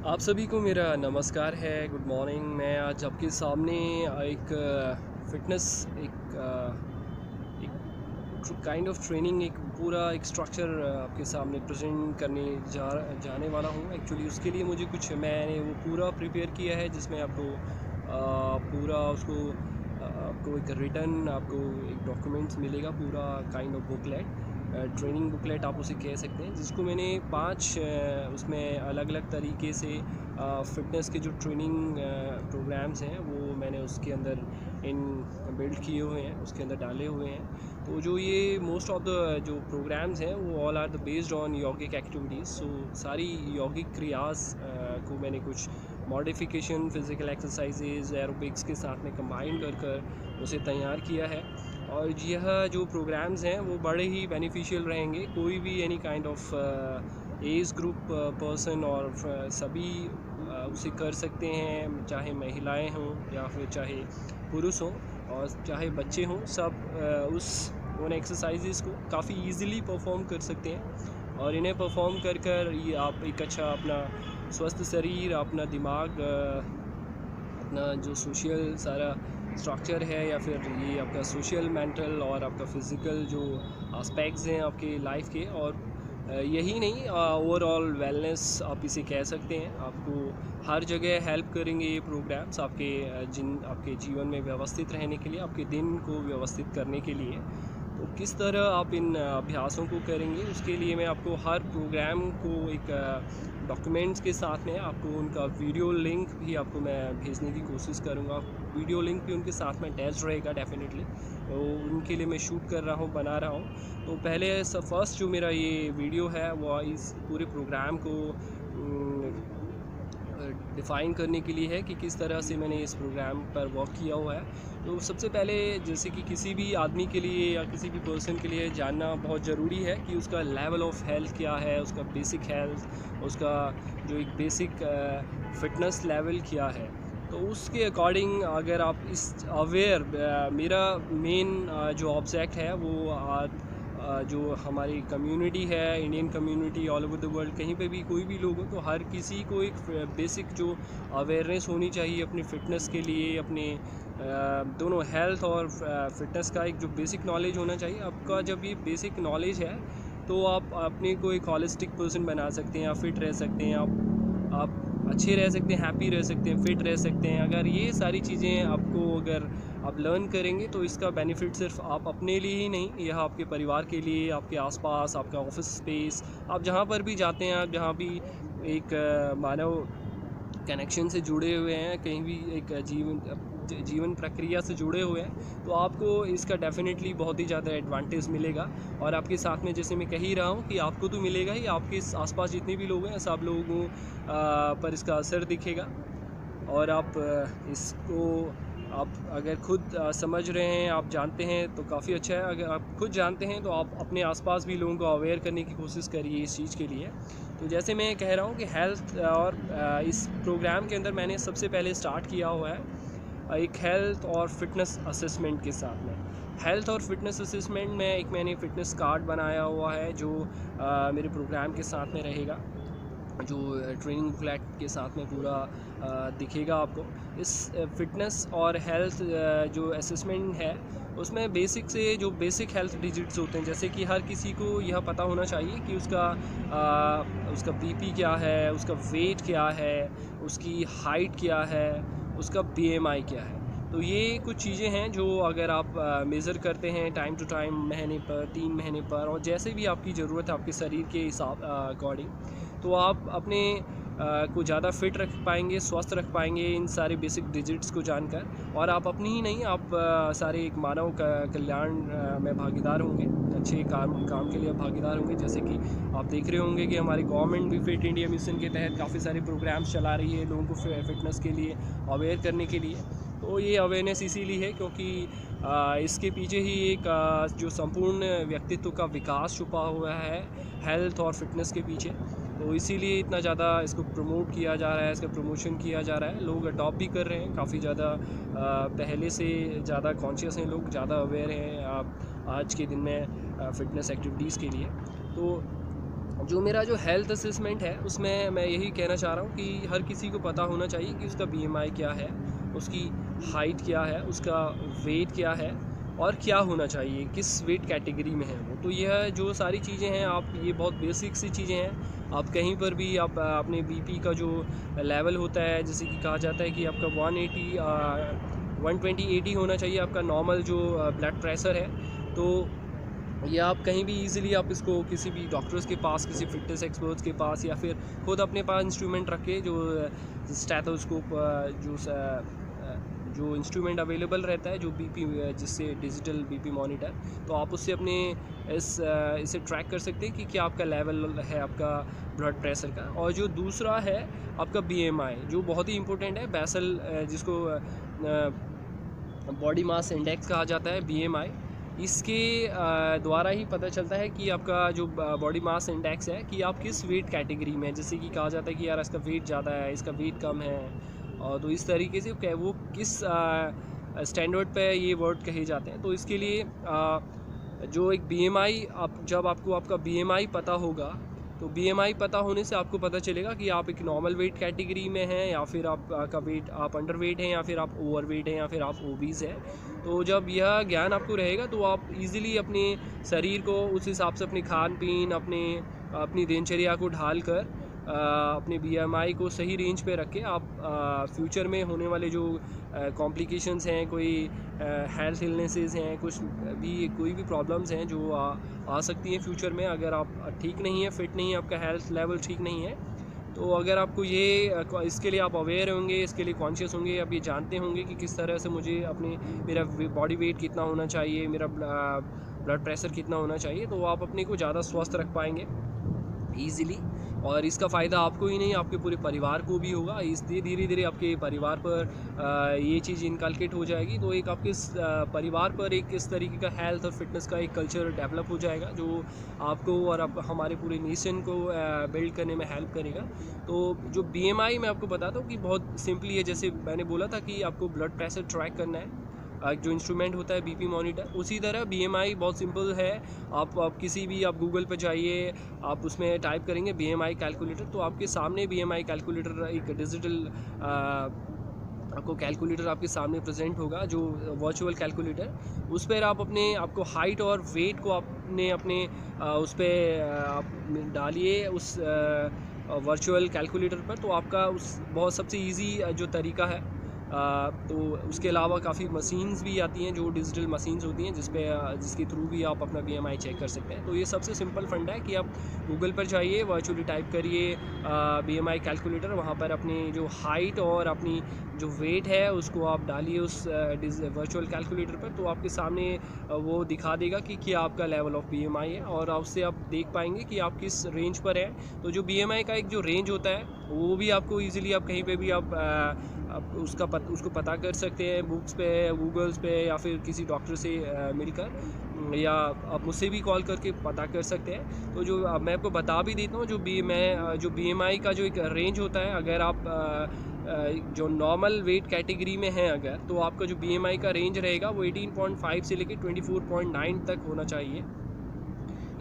आप सभी को मेरा नमस्कार है, गुड मॉर्निंग। मैं आज आपके सामने एक फ़िटनेस एक काइंड ऑफ ट्रेनिंग, एक पूरा एक स्ट्रक्चर आपके सामने प्रेज़ेंट करने जाने वाला हूँ। एक्चुअली उसके लिए मुझे कुछ मैंने वो पूरा प्रिपेयर किया है, जिसमें आपको पूरा उसको आपको एक रिटन आपको एक डॉक्यूमेंट्स मिलेगा, पूरा kind of booklet, training booklet आप उसे कह सकते हैं, जिसको मैंने 5 उसमें अलग-अलग तरीके से फ़िटनेस के जो ट्रेनिंग प्रोग्राम्स हैं वो मैंने उसके अंदर इन बिल्ड किए हुए हैं, उसके अंदर डाले हुए हैं। तो जो ये मोस्ट ऑफ़ द जो प्रोग्राम्स हैं वो all are the based on योगिक एक्टिविटीज़। सो सारी यौगिक क्रियाज़ को मैंने कुछ मॉडिफ़िकेशन, फ़िज़िकल एक्सरसाइज़ेज़, एरोबिक्स के साथ में कंबाइन कर उसे तैयार किया है। और यह जो प्रोग्राम्स हैं वो बड़े ही बेनिफिशियल रहेंगे। कोई भी any kind of age group person और सभी उसे कर सकते हैं, चाहे महिलाएं हों या फिर चाहे पुरुष हों और चाहे बच्चे हों, सब उन एक्सरसाइजेज़ को काफ़ी इजीली परफॉर्म कर सकते हैं। और इन्हें परफॉर्म कर ये आप एक अच्छा अपना स्वस्थ शरीर, अपना दिमाग, अपना जो सोशल सारा स्ट्रक्चर है, या फिर ये आपका सोशल, मेंटल और आपका फ़िज़िकल जो एस्पेक्ट्स हैं आपके लाइफ के, और यही नहीं, ओवरऑल वेलनेस आप इसे कह सकते हैं। आपको हर जगह हेल्प करेंगे ये प्रोग्राम्स आपके जीवन में व्यवस्थित रहने के लिए, आपके दिन को व्यवस्थित करने के लिए। तो किस तरह आप इन अभ्यासों को करेंगे, उसके लिए मैं आपको हर प्रोग्राम को एक डॉक्यूमेंट्स के साथ में आपको उनका वीडियो लिंक भी आपको मैं भेजने की कोशिश करूँगा। वीडियो लिंक भी उनके साथ में अटैच रहेगा डेफिनेटली। तो उनके लिए मैं शूट कर रहा हूँ, बना रहा हूँ। तो पहले फर्स्ट जो मेरा ये वीडियो है वो इस पूरे प्रोग्राम को डिफ़ाइन करने के लिए है कि किस तरह से मैंने इस प्रोग्राम पर वर्क किया हुआ है। तो सबसे पहले, जैसे कि किसी भी आदमी के लिए या किसी भी पर्सन के लिए जानना बहुत ज़रूरी है कि उसका लेवल ऑफ हेल्थ क्या है, उसका बेसिक हेल्थ, उसका जो एक बेसिक फ़िटनेस लेवल क्या है। तो उसके अकॉर्डिंग अगर आप इस मेरा मेन जो ऑब्जेक्ट है वो जो हमारी कम्युनिटी है, Indian community all over the world, कहीं पे भी कोई भी लोग हो, तो हर किसी को एक बेसिक जो अवेयरनेस होनी चाहिए अपनी फ़िटनेस के लिए, अपने दोनों हेल्थ और फ़िटनेस का एक जो बेसिक नॉलेज होना चाहिए। आपका जब ये बेसिक नॉलेज है तो आप अपने को एक होलिस्टिक पर्सन बना सकते हैं, आप फिट रह सकते हैं, आप अच्छे रह सकते हैं, हैप्पी रह सकते हैं, फिट रह सकते हैं। अगर ये सारी चीज़ें अगर आप लर्न करेंगे तो इसका बेनिफिट सिर्फ आप अपने लिए ही नहीं, यह आपके परिवार के लिए, आपके आसपास, आपका ऑफिस स्पेस, आप जहाँ पर भी जाते हैं, आप जहाँ भी एक मानव कनेक्शन से जुड़े हुए हैं, कहीं भी एक जीवन प्रक्रिया से जुड़े हुए हैं, तो आपको इसका डेफिनेटली बहुत ही ज़्यादा एडवांटेज मिलेगा। और आपके साथ में, जैसे मैं कह ही रहा हूँ, कि आपको तो मिलेगा ही, आपके आसपास जितने भी लोग हैं सब लोगों पर इसका असर दिखेगा। और इसको आप अगर खुद समझ रहे हैं, आप जानते हैं, तो काफ़ी अच्छा है। अगर आप खुद जानते हैं तो आप अपने आसपास भी लोगों को अवेयर करने की कोशिश करिए इस चीज़ के लिए। तो जैसे मैं कह रहा हूँ कि हेल्थ और इस प्रोग्राम के अंदर मैंने सबसे पहले स्टार्ट किया हुआ है एक हेल्थ और फिटनेस असेसमेंट के साथ में। हेल्थ और फिटनेस असेसमेंट में मैंने फ़िटनेस कार्ड बनाया हुआ है, जो मेरे प्रोग्राम के साथ में रहेगा, जो ट्रेनिंग बुकलेट के साथ में पूरा दिखेगा आपको। इस फ़िटनेस और हेल्थ जो असेसमेंट है, उसमें बेसिक से जो बेसिक हेल्थ डिजिट्स होते हैं, जैसे कि हर किसी को यह पता होना चाहिए कि उसका बीपी क्या है, उसका वेट क्या है, उसकी हाइट क्या है, उसका बीएमआई क्या है। तो ये कुछ चीज़ें हैं जो अगर आप मेज़र करते हैं टाइम टू टाइम, महीने पर, 3 महीने पर, और जैसे भी आपकी ज़रूरत है आपके शरीर के हिसाब अकॉर्डिंग, तो आप अपने को ज़्यादा फिट रख पाएंगे, स्वस्थ रख पाएंगे इन सारे बेसिक डिजिट्स को जानकर। और आप अपनी ही नहीं, आप सारे एक मानव का कल्याण में भागीदार होंगे, अच्छे काम के लिए आप भागीदार होंगे। जैसे कि आप देख रहे होंगे कि हमारी गवर्नमेंट भी फिट इंडिया मिशन के तहत काफ़ी सारे प्रोग्राम्स चला रही है लोगों को फिटनेस के लिए अवेयर करने के लिए। तो ये अवेयरनेस इसीलिए है क्योंकि इसके पीछे ही एक जो संपूर्ण व्यक्तित्व का विकास छुपा हुआ है हेल्थ और फिटनेस के पीछे। तो इसीलिए इतना ज़्यादा इसको प्रमोट किया जा रहा है, इसका प्रमोशन किया जा रहा है, लोग अडॉप्ट भी कर रहे हैं काफ़ी ज़्यादा, पहले से ज़्यादा कॉन्शियस हैं लोग, ज़्यादा अवेयर हैं आप आज के दिन में फ़िटनेस एक्टिविटीज़ के लिए। तो जो मेरा जो हेल्थ असेसमेंट है उसमें मैं यही कहना चाह रहा हूँ कि हर किसी को पता होना चाहिए कि उसका बीएमआई क्या है, उसकी हाइट क्या है, उसका वेट क्या है और क्या होना चाहिए, किस वेट कैटेगरी में है वो। तो यह जो सारी चीज़ें हैं, आप ये बहुत बेसिक सी चीज़ें हैं। आप कहीं पर भी आप अपने बीपी का जो लेवल होता है, जैसे कि कहा जाता है कि आपका 180 120/80 होना चाहिए आपका नॉर्मल जो ब्लड प्रेशर है। तो ये आप कहीं भी इजीली आप इसको किसी भी डॉक्टर्स के पास, किसी फिटनेस एक्सपर्ट्स के पास, या फिर खुद अपने पास इंस्ट्रूमेंट रख के, जो स्टेथोस्कोप, जो इंस्ट्रूमेंट अवेलेबल रहता है, जो बीपी, जिससे डिजिटल बीपी मॉनिटर, तो आप उससे अपने इसे ट्रैक कर सकते हैं कि क्या आपका लेवल है आपका ब्लड प्रेशर का। और जो दूसरा है आपका बीएमआई, जो बहुत ही इंपॉर्टेंट है, बेसल, जिसको बॉडी मास इंडेक्स कहा जाता है, बीएमआई। इसके द्वारा ही पता चलता है कि आपका जो बॉडी मास इंडेक्स है कि आप किस वेट कैटेगरी में है। जैसे कि कहा जाता है कि यार इसका वेट ज़्यादा है, इसका वेट कम है, और तो इस तरीके से वो किस स्टैंडर्ड पे ये वर्ड कहे जाते हैं। तो इसके लिए जो एक बीएमआई, जब आपको आपका बीएमआई पता होगा, तो बीएमआई पता होने से आपको पता चलेगा कि आप एक नॉर्मल वेट कैटेगरी में हैं, या फिर आपका वेट, आप अंडर वेट हैं, या फिर आप ओवर वेट हैं, या फिर आप ओबीज हैं। तो जब यह ज्ञान आपको रहेगा तो आप इजीली अपने शरीर को उस हिसाब से, अपने खान पीन, अपनी दिनचर्या को ढाल कर अपने बीएमआई को सही रेंज पे रख के आप फ्यूचर में होने वाले जो कॉम्प्लिकेशंस हैं, कोई हेल्थ इलनेसेस हैं, कोई भी प्रॉब्लम्स हैं जो आ सकती हैं फ्यूचर में, अगर आप ठीक नहीं है, फिट नहीं है, आपका हेल्थ लेवल ठीक नहीं है। तो अगर आपको इसके लिए आप अवेयर होंगे, इसके लिए कॉन्शियस होंगे, आप ये जानते होंगे कि किस तरह से मुझे मेरा बॉडी वेट कितना होना चाहिए, मेरा ब्लड प्रेशर कितना होना चाहिए, तो आप अपने को ज़्यादा स्वस्थ रख पाएंगे ईज़िली। और इसका फ़ायदा आपको ही नहीं, आपके पूरे परिवार को भी होगा। इसलिए धीरे धीरे आपके परिवार पर ये चीज़ इनकलकेट हो जाएगी, तो एक आपके परिवार पर एक इस तरीके का हेल्थ और फिटनेस का एक कल्चर डेवलप हो जाएगा, जो आपको और हमारे पूरे नेशन को बिल्ड करने में हेल्प करेगा। तो जो बीएमआई मैं आपको बताता हूँ कि बहुत सिंपली है। जैसे मैंने बोला था कि आपको ब्लड प्रेशर ट्रैक करना है, जो इंस्ट्रूमेंट होता है बीपी मॉनिटर, उसी तरह बीएमआई बहुत सिंपल है। आप किसी भी, आप गूगल पर जाइए, आप उसमें टाइप करेंगे बीएमआई कैलकुलेटर, तो आपके सामने बीएमआई कैलकुलेटर, एक डिजिटल आपको कैलकुलेटर आपके सामने प्रेजेंट होगा, जो वर्चुअल कैलकुलेटर। उस पर आपको हाइट और वेट को अपने उस पर आप डालिए, उस वर्चुअल कैलकुलेटर पर, तो आपका बहुत सबसे इजी जो तरीका है। तो उसके अलावा काफ़ी मशीन्स भी आती हैं, जो डिजिटल मशीन्स होती हैं, जिसके थ्रू भी आप अपना बीएमआई चेक कर सकते हैं। तो ये सबसे सिंपल फंडा है कि आप गूगल पर जाइए, वर्चुअली टाइप करिए बीएमआई कैलकुलेटर, वहाँ पर अपनी जो हाइट और अपनी जो वेट है उसको आप डालिए उस वर्चुअल कैलकुलेटर पर, तो आपके सामने वो दिखा देगा कि क्या आपका लेवल ऑफ बीएमआई है, और उससे आप देख पाएंगे कि आप किस रेंज पर हैं। तो जो बीएमआई का एक जो रेंज होता है, वो भी आपको ईजिली, आप कहीं पे भी आप उसको पता कर सकते हैं, बुक्स पे, गूगल्स पे, या फिर किसी डॉक्टर से मिलकर, या आप मुझसे भी कॉल करके पता कर सकते हैं। तो जो मैं आपको बता भी देता हूँ, जो बीएमआई का जो एक रेंज होता है, अगर आप जो नॉर्मल वेट कैटेगरी में हैं अगर, तो आपका जो बीएमआई का रेंज रहेगा वो 18.5 से लेकर 24.9 तक होना चाहिए।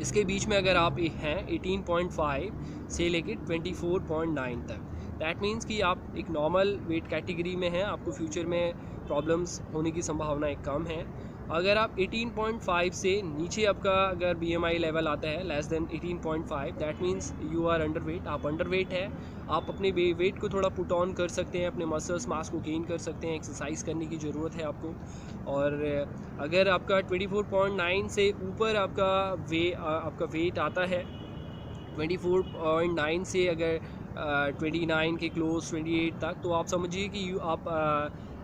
इसके बीच में अगर आप हैं 18.5 से लेकर 24.9 तक, दैट मीन्स कि आप एक नॉर्मल वेट कैटेगरी में हैं, आपको फ्यूचर में प्रॉब्लम्स होने की संभावनाएं कम हैं। अगर आप 18.5 से नीचे आपका अगर बीएमआई लेवल आता है less than 18.5, that means you are underweight, आप अंडर वेट है। आप अपने वेट को थोड़ा पुट ऑन कर सकते हैं, अपने मसल्स मास को गेन कर सकते हैं, एक्सरसाइज करने की ज़रूरत है आपको। और अगर आपका 24.9 से ऊपर आपका वेट आता है, 24.9 से अगर 29 के क्लोज 28 तक, तो आप समझिए कि आप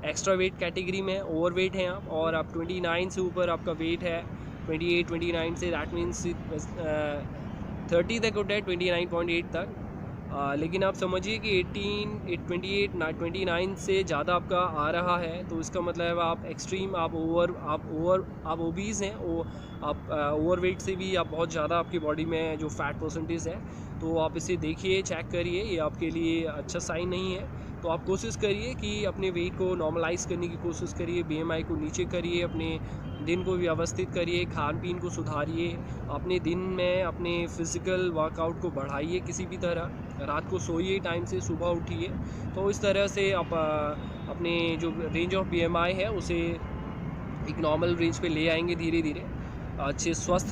एक्स्ट्रा वेट कैटेगरी में, ओवर वेट हैं आप, और आप 29 से ऊपर आपका वेट है, 29 से, दैट मीन्स 30 तक होता है, 29.8 तक। लेकिन आप समझिए कि 29 से ज़्यादा आपका आ रहा है, तो इसका मतलब आप एक्सट्रीम, आप ओबीज़ हैं, आप ओवर वेट से भी आप बहुत ज़्यादा, आपकी बॉडी में जो फैट परसेंटेज है, तो आप इसे देखिए, चेक करिए, ये आपके लिए अच्छा साइन नहीं है। तो आप कोशिश करिए कि अपने वेट को नॉर्मलाइज़ करने की कोशिश करिए, बीएमआई को नीचे करिए, अपने दिन को व्यवस्थित करिए, खान पीन को सुधारिए, अपने दिन में अपने फिज़िकल वर्कआउट को बढ़ाइए किसी भी तरह, रात को सोइए टाइम से, सुबह उठिए। तो इस तरह से आप अपने जो रेंज ऑफ बीएमआई है उसे एक नॉर्मल रेंज पे ले आएंगे धीरे धीरे, अच्छे स्वस्थ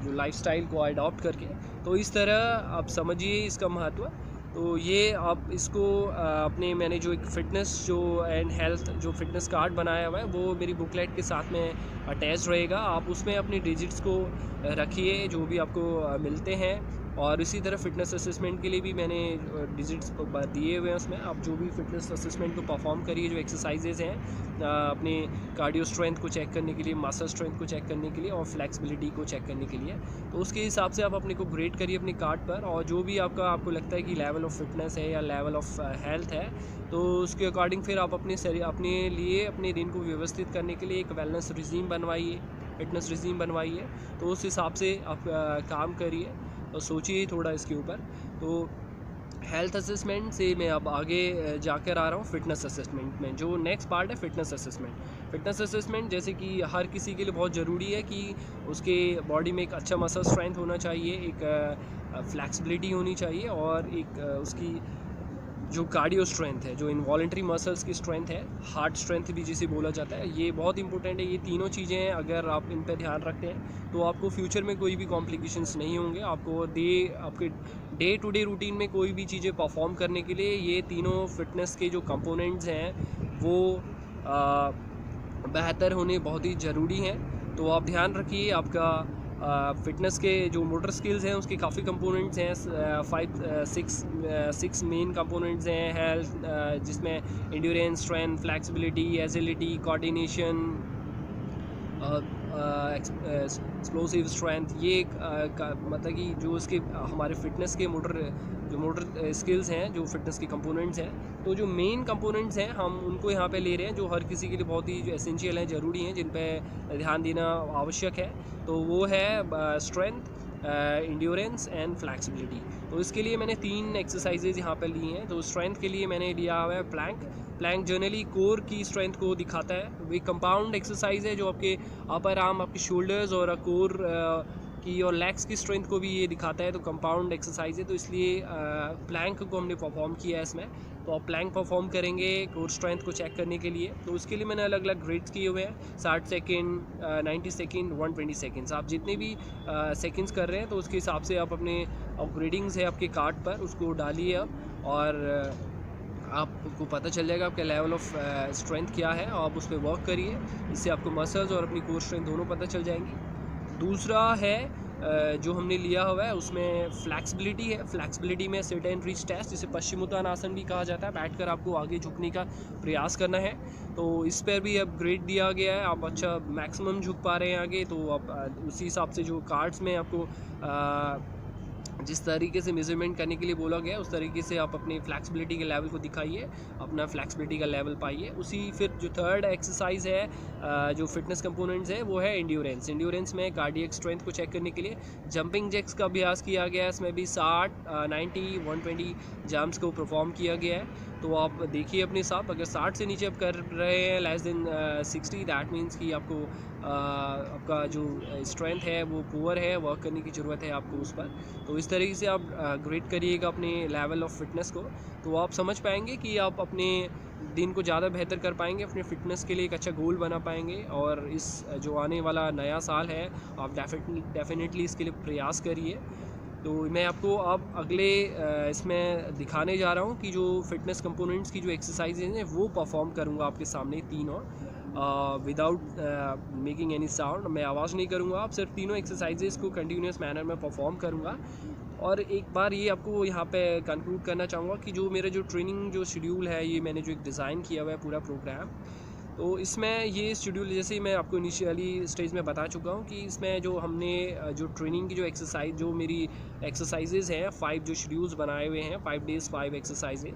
जो लाइफस्टाइल को अडॉप्ट करके। तो इस तरह आप समझिए इसका महत्व। तो ये आप इसको अपने मैंने जो एक फ़िटनेस जो एंड हेल्थ जो फ़िटनेस कार्ड बनाया हुआ है वो मेरी बुकलेट के साथ में अटैच रहेगा। आप उसमें अपनी डिजिट्स को रखिए जो भी आपको मिलते हैं, और इसी तरह फ़िटनेस असेसमेंट के लिए भी मैंने डिजिट्स दिए हुए हैं उसमें। आप जो भी फ़िटनेस असेसमेंट को परफॉर्म करिए, जो एक्सरसाइजेज हैं अपने कार्डियो स्ट्रेंथ को चेक करने के लिए, मसल स्ट्रेंथ को चेक करने के लिए और फ्लेक्सिबिलिटी को चेक करने के लिए। तो उसके हिसाब से आप अपने को ग्रेड करिए अपने कार्ड पर, और जो भी आपको लगता है कि लेवल ऑफ फिटनेस है या लेवल ऑफ हेल्थ है, तो उसके अकॉर्डिंग फिर आप अपने लिए अपने दिन को व्यवस्थित करने के लिए एक वेलनेस रिजीम बनवाइए, फिटनेस रिजीम बनवाइए। तो उस हिसाब से आप काम करिए और सोचिए थोड़ा इसके ऊपर। तो हेल्थ असेसमेंट से मैं अब आगे जाकर आ रहा हूँ फिटनेस असेसमेंट में। जो नेक्स्ट पार्ट है फिटनेस असेसमेंट। फिटनेस असेसमेंट जैसे कि हर किसी के लिए बहुत ज़रूरी है कि उसके बॉडी में एक अच्छा मसल स्ट्रेंथ होना चाहिए, एक फ्लेक्सिबिलिटी होनी चाहिए, और एक उसकी जो कार्डियो स्ट्रेंथ है, जो इनवॉलेंट्री मसल्स की स्ट्रेंथ है, हार्ट स्ट्रेंथ भी जिसे बोला जाता है, ये बहुत इंपॉर्टेंट है। ये तीनों चीज़ें अगर आप इन पर ध्यान रखते हैं तो आपको फ्यूचर में कोई भी कॉम्प्लिकेशंस नहीं होंगे। आपके डे टू डे रूटीन में कोई भी चीज़ें परफॉर्म करने के लिए ये तीनों फिटनेस के जो कंपोनेंट्स हैं वो बेहतर होने बहुत ही ज़रूरी हैं। तो आप ध्यान रखिए। आपका फ़िटनेस के जो मोटर स्किल्स हैं उसके काफ़ी कंपोनेंट्स हैं, 6 मेन कंपोनेंट्स हैं हेल्थ, जिसमें endurance, strength, flexibility, agility, coordination, explosive strength. ये मतलब कि जो उसके हमारे फिटनेस के मोटर स्किल्स हैं, जो फिटनेस के कंपोनेंट्स हैं। तो जो मेन कंपोनेंट्स हैं हम उनको यहाँ पे ले रहे हैं, जो हर किसी के लिए बहुत ही जो एसेंशियल हैं, ज़रूरी हैं, जिन पे ध्यान देना आवश्यक है। तो वो है स्ट्रेंथ, एंड्योरेंस एंड फ्लेक्सिबिलिटी। तो इसके लिए मैंने 3 एक्सरसाइजेज यहाँ पे ली हैं। तो स्ट्रेंथ के लिए मैंने लिया हुआ है प्लैंक जनरली कोर की स्ट्रेंथ को दिखाता है। वो एक कंपाउंड एक्सरसाइज है जो आपके अपर आर्म, आपके शोल्डर्स और कोर की और लेग्स की स्ट्रेंथ को भी ये दिखाता है। तो कंपाउंड एक्सरसाइज है, तो इसलिए प्लैंक को हमने परफॉर्म किया है इसमें। तो आप प्लैंक परफॉर्म करेंगे कोर स्ट्रेंथ को चेक करने के लिए। तो उसके लिए मैंने अलग अलग ग्रेड्स किए हुए हैं, 60 सेकेंड, 90 सेकेंड, 120 सेकेंड्स। आप जितने भी सेकेंड्स कर रहे हैं तो उसके हिसाब से आप अपने अपग्रेडिंग्स है आपके कार्ड पर, उसको डालिए आप, और आपको पता चल जाएगा आपका लेवल ऑफ स्ट्रेंथ क्या है। आप उस पर वर्क करिए, इससे आपको मसल्स और अपनी कोर स्ट्रेंथ दोनों पता चल जाएंगी। दूसरा है जो हमने लिया हुआ है उसमें फ्लेक्सिबिलिटी है। फ्लेक्सिबिलिटी में सिट एंड रीच टेस्ट, जिसे पश्चिमोत्तानासन भी कहा जाता है, बैठकर आपको आगे झुकने का प्रयास करना है। तो इस पर भी अब ग्रेड दिया गया है, आप अच्छा मैक्सिमम झुक पा रहे हैं आगे। तो आप उसी हिसाब से जो कार्ड्स में आपको जिस तरीके से मेजरमेंट करने के लिए बोला गया है उस तरीके से आप अपनी फ्लेक्सिबिलिटी के लेवल को दिखाइए, अपना फ्लेक्सिबिलिटी का लेवल पाइए। उसी फिर जो थर्ड एक्सरसाइज है जो फिटनेस कंपोनेंट्स है वो है एंड्योरेंस। एंड्योरेंस में कार्डियक स्ट्रेंथ को चेक करने के लिए जंपिंग जैक्स का अभ्यास किया गया है। इसमें भी 60, 90, 120 जंप्स को परफॉर्म किया गया है। तो आप देखिए अपने हिसाब, अगर 60 से नीचे आप कर रहे हैं लेस देन 60, दैट मीन्स कि आपको आपका जो स्ट्रेंथ है वो पुअर है, वर्क करने की ज़रूरत है आपको उस पर। तो इस तरीके से आप ग्रेड करिएगा अपने लेवल ऑफ फिटनेस को। तो आप समझ पाएंगे कि आप अपने दिन को ज़्यादा बेहतर कर पाएंगे, अपने फ़िटनेस के लिए एक अच्छा गोल बना पाएंगे। और इस जो आने वाला नया साल है आप डेफिनेटली इसके लिए प्रयास करिए। तो मैं आपको अब अगले इसमें दिखाने जा रहा हूँ कि जो फिटनेस कंपोनेंट्स की जो एक्सरसाइजेज हैं वो परफॉर्म करूँगा आपके सामने तीनों, विदाउट मेकिंग एनी साउंड। मैं आवाज़ नहीं करूँगा, आप सिर्फ तीनों एक्सरसाइजेज को कंटिन्यूस मैनर में परफॉर्म करूँगा। और एक बार ये आपको यहाँ पे कंक्लूड करना चाहूँगा कि जो मेरा जो ट्रेनिंग जो शेड्यूल है, ये मैंने जो एक डिज़ाइन किया हुआ है पूरा प्रोग्राम, तो इसमें ये शेड्यूल जैसे ही मैं आपको इनिशियली स्टेज में बता चुका हूँ कि इसमें जो हमने जो ट्रेनिंग की जो एक्सरसाइज, जो मेरी एक्सरसाइजेज हैं 5 जो शेड्यूल्स बनाए हुए हैं, 5 days 5 एक्सरसाइजेज,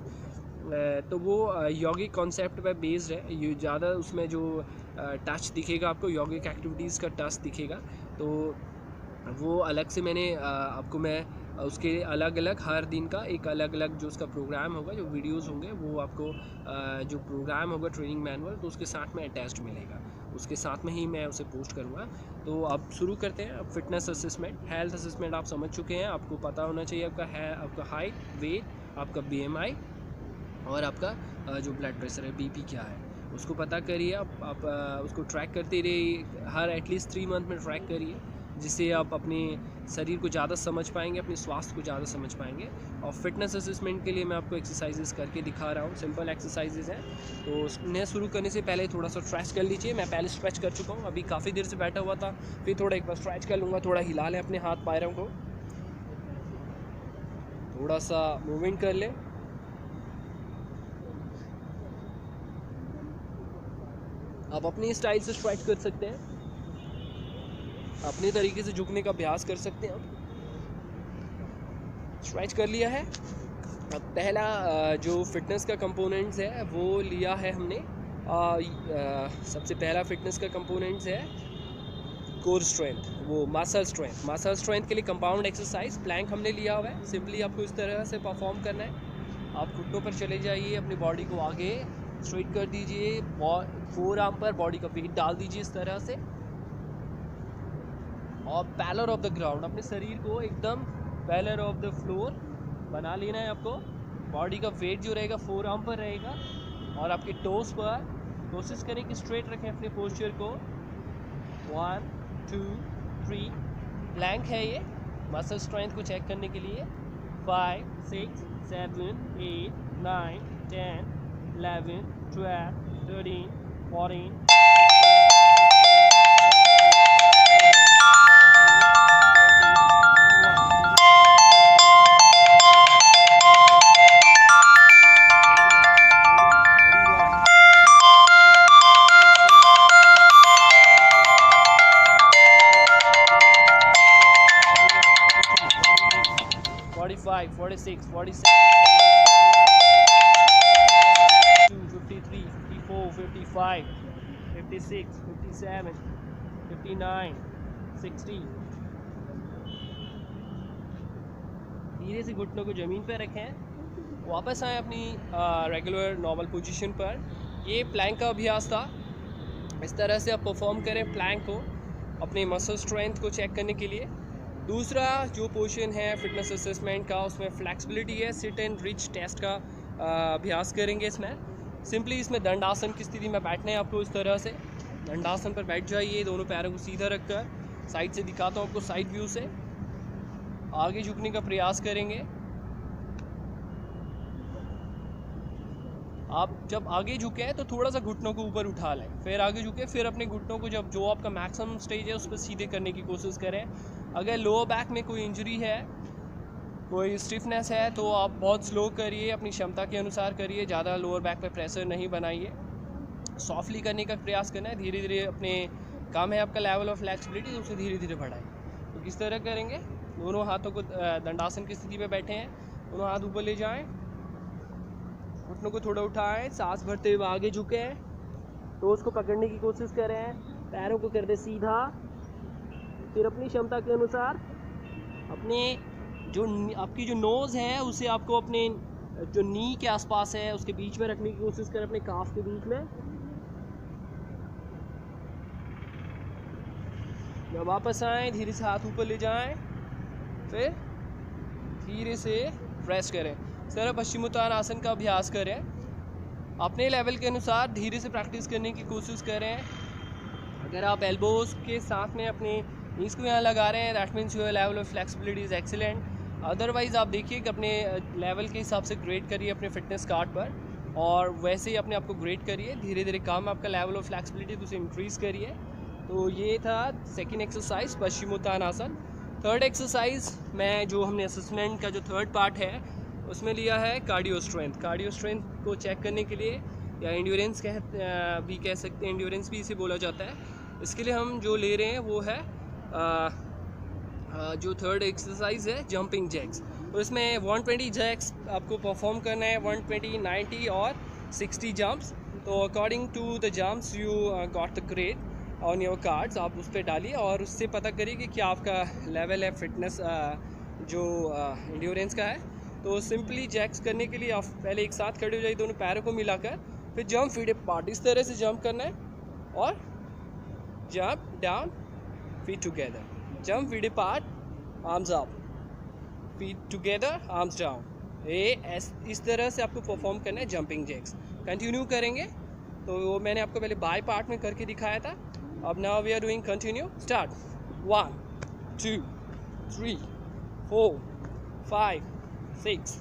तो वो यौगिक कॉन्सेप्ट पे बेस्ड है। ये ज़्यादा उसमें जो टच दिखेगा आपको, यौगिक एक्टिविटीज़ का टच दिखेगा, तो वो अलग से मैंने आपको मैं उसके अलग अलग हर दिन का एक अलग अलग जो उसका प्रोग्राम होगा, जो वीडियोस होंगे वो आपको जो प्रोग्राम होगा ट्रेनिंग मैनुअल, तो उसके साथ में अटैच्ड मिलेगा, उसके साथ में ही मैं उसे पोस्ट करूँगा। तो अब शुरू करते हैं। अब फिटनेस असेसमेंट, हेल्थ असेसमेंट आप समझ चुके हैं, आपको पता होना चाहिए आपका हाइट, वेट, आपका BMI और आपका जो ब्लड प्रेशर है, BP क्या है, उसको पता करिए। आप उसको ट्रैक करते रहिए, हर एटलीस्ट 3 मंथ में ट्रैक करिए, जिससे आप अपने शरीर को ज़्यादा समझ पाएंगे, अपने स्वास्थ्य को ज़्यादा समझ पाएंगे। और फिटनेस असेसमेंट के लिए मैं आपको एक्सरसाइजेस करके दिखा रहा हूँ, सिंपल एक्सरसाइजेज हैं। तो उन्हें शुरू करने से पहले थोड़ा सा स्ट्रेच कर लीजिए। मैं पहले स्ट्रेच कर चुका हूँ, अभी काफ़ी देर से बैठा हुआ था, फिर थोड़ा एक बार स्ट्रेच कर लूँगा। थोड़ा हिला लें अपने हाथ पैरों को, थोड़ा सा मूवमेंट कर लें। आप अपनी स्टाइल से स्ट्रेच कर सकते हैं, अपने तरीके से झुकने का अभ्यास कर सकते हैं। आप स्ट्रेच कर लिया है। अब पहला जो फिटनेस का कंपोनेंट्स है वो लिया है हमने। सबसे पहला फिटनेस का कंपोनेंट्स है कोर स्ट्रेंथ, वो मसल स्ट्रेंथ। मसल स्ट्रेंथ के लिए कंपाउंड एक्सरसाइज प्लैंक हमने लिया हुआ है। सिंपली आपको इस तरह से परफॉर्म करना है। आप घुटनों पर चले जाइए, अपनी बॉडी को आगे स्ट्रेट कर दीजिए, फोर आर्म पर बॉडी का वेट डाल दीजिए इस तरह से, और पैरेलल ऑफ द ग्राउंड, अपने शरीर को एकदम पैरेलल ऑफ द फ्लोर बना लेना है आपको। बॉडी का वेट जो रहेगा फोर आर्म पर रहेगा, और आपके टोस पर कोशिश करें कि स्ट्रेट रखें अपने पोस्चर को। 1 2 3 प्लैंक है ये मसल स्ट्रेंथ को चेक करने के लिए। 5 6 7 8 9 10 11 12 13 14 45 46 47 52 53 54 55 56 57 59 60। धीरे से घुटनों को ज़मीन पर रखें, वापस आएँ अपनी रेगुलर नॉर्मल पोजीशन पर। ये प्लैंक का अभ्यास था। इस तरह से आप परफॉर्म करें प्लैंक को अपने मसल स्ट्रेंथ को चेक करने के लिए। दूसरा जो पोजीशन है फिटनेस असेसमेंट का, उसमें फ्लेक्सिबिलिटी है। सिट एंड रिच टेस्ट का अभ्यास करेंगे इसमें। सिंपली इसमें दंडासन की स्थिति में बैठना है आपको। इस तरह से दंडासन पर बैठ जाइए, दोनों पैरों को सीधा रखकर। साइड से दिखाता हूँ आपको, साइड व्यू से आगे झुकने का प्रयास करेंगे। आप जब आगे झुके हैं तो थोड़ा सा घुटनों को ऊपर उठा लें, फिर आगे झुके, फिर अपने घुटनों को जब जो आपका मैक्सिमम स्टेज है उस पर सीधे करने की कोशिश करें। अगर लोअर बैक में कोई इंजरी है, कोई स्टिफनेस है, तो आप बहुत स्लो करिए, अपनी क्षमता के अनुसार करिए, ज़्यादा लोअर बैक पे प्रेशर नहीं बनाइए। सॉफ्टली करने का प्रयास करना है, धीरे धीरे अपने काम है आपका लेवल ऑफ फ्लेक्सिबिलिटी, तो उसे धीरे धीरे बढ़ाएं। तो किस तरह करेंगे, दोनों हाथों को दंडासन की स्थिति में बैठे हैं, दोनों हाथ ऊपर ले जाएं, घुटनों को थोड़ा उठाएं, सांस भरते हुए आगे झुके, टोस को पकड़ने की कोशिश करें, पैरों को कर दे सीधा। फिर अपनी क्षमता के अनुसार अपने जो आपकी जो नोज़ है उसे आपको अपने जो नी के आसपास है उसके बीच में रखने की कोशिश करें, अपने काफ के बीच में। जब वापस आएँ धीरे से हाथ ऊपर ले जाएं, फिर धीरे से प्रेस करें। सर पश्चिमोत्तानासन का अभ्यास करें, अपने लेवल के अनुसार धीरे से प्रैक्टिस करने की कोशिश करें। अगर आप एल्बोज के साथ में अपने नीज को यहाँ लगा रहे हैं, that means your level of flexibility is excellent. Otherwise आप देखिए कि अपने लेवल के हिसाब से ग्रेड करिए अपने फिटनेस कार्ड पर, और वैसे ही अपने आप को ग्रेड करिए। धीरे धीरे काम आपका लेवल ऑफ फ्लेक्सिबिलिटी तो उसे इंक्रीज़ करिए। तो ये था second exercise Paschimottanasana. Third exercise में जो हमने असेसमेंट का जो थर्ड पार्ट है उसमें लिया है कार्डियो स्ट्रेंथ। कार्डियो स्ट्रेंथ को चेक करने के लिए, या एंड्योरेंस भी कह सकते हैं, एंड्योरेंस भी इसे बोला जाता है। इसके लिए हम जो ले रहे हैं वो है जो थर्ड एक्सरसाइज है जंपिंग जैक्स। तो इसमें 120 जैक्स आपको परफॉर्म करना है, 120, 90 और 60 जंप्स। तो according to the jumps you got the grade on your cards, आप उस पर डालिए और उससे पता करिए कि क्या आपका लेवल है फिटनेस जो एंड्योरेंस का है। तो सिंपली जैक्स करने के लिए आप पहले एक साथ खड़े हो जाइए दोनों पैरों को मिलाकर, फिर जंप फीट अपार्ट, इस तरह से जंप करना है और jump down feet together, jump feet apart, arms up, feet together, arms down. इस तरह से आपको परफॉर्म करना है जंपिंग जैक्स। कंटिन्यू करेंगे तो वो मैंने आपको पहले बाय पार्ट में करके दिखाया था। अब now we are doing continue. Start 1 2 3 4 5 6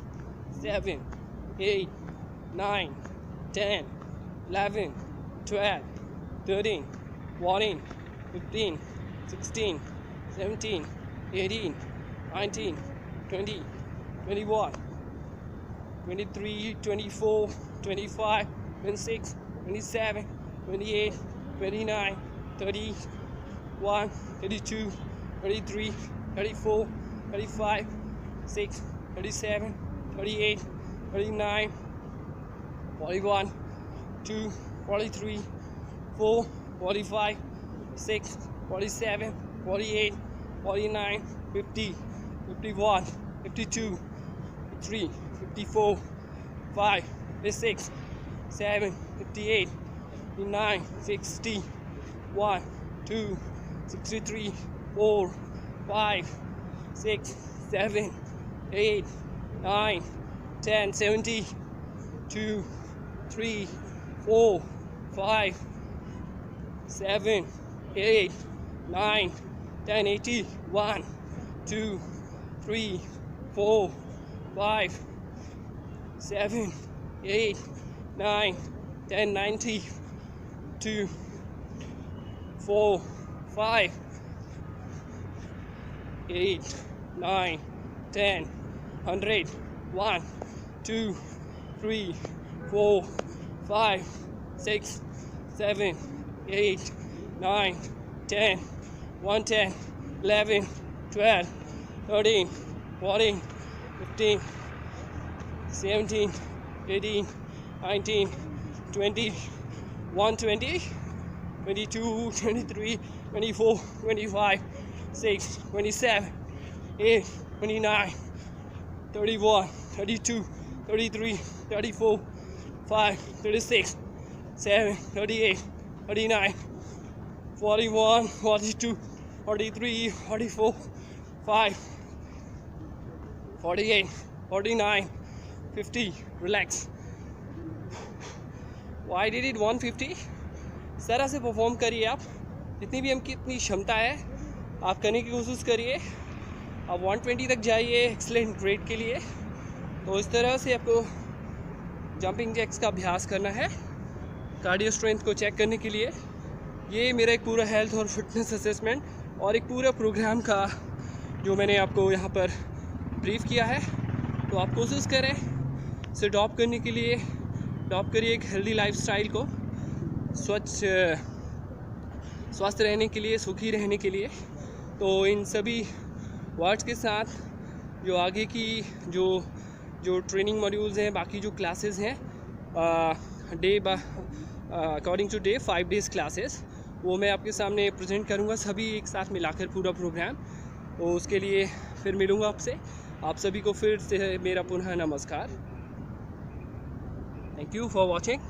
7 8 9 10 11 12 13 14 15 16 17 18 19 20 21 23 24 25 26 27 28 29 30 1 32 33 34 35 6 37 38 39 41 2 43 4 45 6 47 48 49 50 51 52 53 54 5 56 7 58 59 60 1 2 63 4 5 6 7 8 9 10 70 2 3 4 5 7 8 9 10 80 1 2 3 4 5 7 8 9 10 90 2 4 5 8 9 10 100 1 2 3 4 5 6 7 8 9 10 110 11 12 13 14 15 17 18 19 20 120 22 23 24 25 6 27 8 29 31 32 33 34 5 36 7 38 39 41 42 43 44 5 48 49 50 relax. Why did it 150? इस तरह से परफॉर्म करिए आप, जितनी भी हमकी इतनी क्षमता है आप करने की कोशिश करिए। आप 120 तक जाइए एक्सलेंट ग्रेड के लिए। तो इस तरह से आपको जंपिंग जैक्स का अभ्यास करना है कार्डियो स्ट्रेंथ को चेक करने के लिए। ये मेरा एक पूरा हेल्थ और फिटनेस असेसमेंट और एक पूरा प्रोग्राम का जो मैंने आपको यहाँ पर ब्रीफ किया है। तो आप कोशिश करें इसे अडॉप्ट करने के लिए, अडॉप्ट करिए एक हेल्दी लाइफस्टाइल को, स्वस्थ रहने के लिए, सुखी रहने के लिए। तो इन सभी वर्ड्स के साथ जो आगे की जो ट्रेनिंग मॉड्यूल्स हैं, बाकी जो क्लासेस हैं according to day 5 days classes, वो मैं आपके सामने प्रेजेंट करूँगा सभी एक साथ मिलाकर पूरा प्रोग्राम। तो उसके लिए फिर मिलूँगा आपसे। आप सभी को फिर से मेरा पुनः नमस्कार। Thank you for watching.